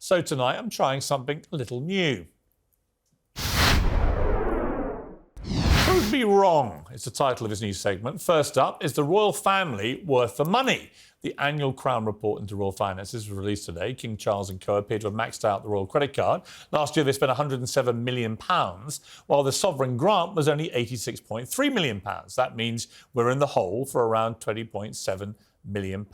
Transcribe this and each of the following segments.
So tonight I'm trying something a little new. Prove Me Wrong is the title of his new segment. First up, is the royal family worth the money? The annual Crown report into royal finances was released today. King Charles and co appear to have maxed out the royal credit card. Last year they spent £107 million, while the sovereign grant was only £86.3 million. That means we're in the hole for around £20.7 million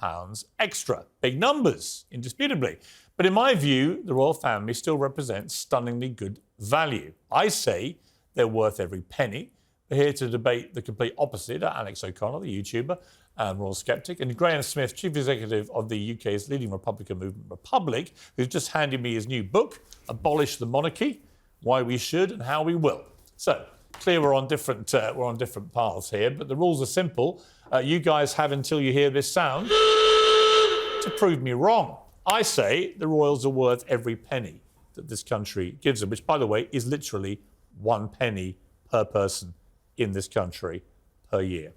extra. Big numbers, indisputably. But in my view, the royal family still represents stunningly good value. I say they're worth every penny. We're here to debate the complete opposite. Alex O'Connor, the YouTuber and royal skeptic, and Graham Smith, chief executive of the UK's leading Republican movement, Republic, who's just handed me his new book, Abolish the Monarchy: Why We Should and How We Will. So, clear we're on different paths here, but the rules are simple. You guys have until you hear this sound to prove me wrong. I say the royals are worth every penny that this country gives them, which, by the way, is literally 1 penny per person in this country per year.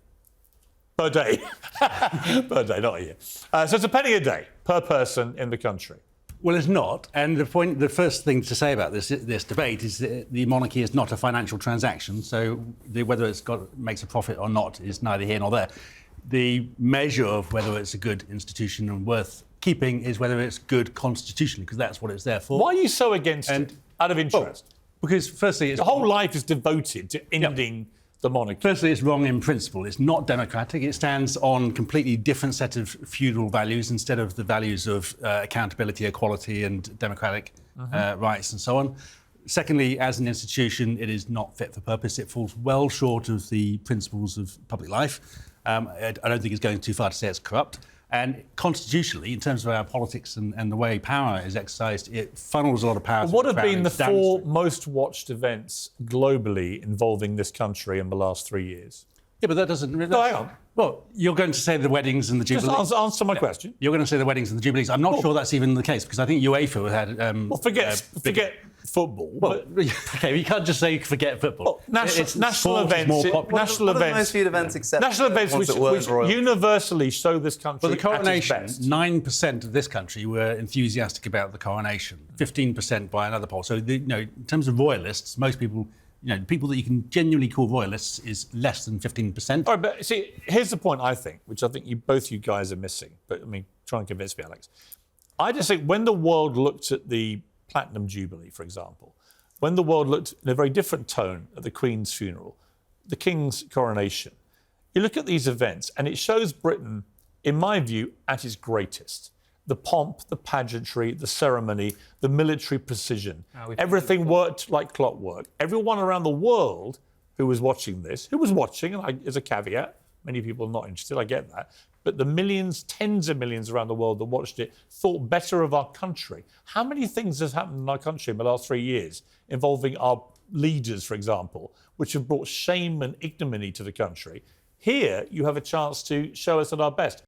Per day. Per day, not a year. So it's a penny a day per person in the country. Well, it's not. And the first thing to say about this debate is that the monarchy is not a financial transaction. So whether makes a profit or not is neither here nor there. The measure of whether it's a good institution and worth keeping is whether it's good constitutionally, because that's what it's there for. Why are you so against it, out of interest? Well, because firstly, the whole life is devoted to ending the monarchy. Firstly, it's wrong in principle. It's not democratic. It stands on completely different set of feudal values instead of the values of accountability, equality and democratic rights and so on. Secondly, as an institution, it is not fit for purpose. It falls well short of the principles of public life. I don't think it's going too far to say it's corrupt. And constitutionally, in terms of our politics and the way power is exercised, it funnels a lot of power. What have been the 4 most watched events globally involving this country in the last 3 years? Yeah, but that doesn't... No, hang on. Well, you're going to say the weddings and the jubilees. Just answer my question. You're going to say the weddings and the jubilees. I'm not sure that's even the case, because I think UEFA had... well, forget football. Well, OK, you can't just say forget football. Well, national events... National events... most viewed events except... National events which universally show this country the coronation, at its best. 9% of this country were enthusiastic about the coronation, 15% by another poll. So, in terms of royalists, most people... the people that you can genuinely call royalists is less than 15%. All right, but see, here's the point, I think, which I think both you guys are missing. But, try and convince me, Alex. I just think when the world looked at the Platinum Jubilee, for example, when the world looked in a very different tone at the Queen's funeral, the King's coronation, you look at these events and it shows Britain, in my view, at its greatest. The pomp, the pageantry, the ceremony, the military precision. Everything worked like clockwork. Everyone around the world who was watching this, and as a caveat, many people are not interested, I get that, but the millions, tens of millions around the world that watched it thought better of our country. How many things has happened in our country in the last 3 years involving our leaders, for example, which have brought shame and ignominy to the country? Here, you have a chance to show us at our best.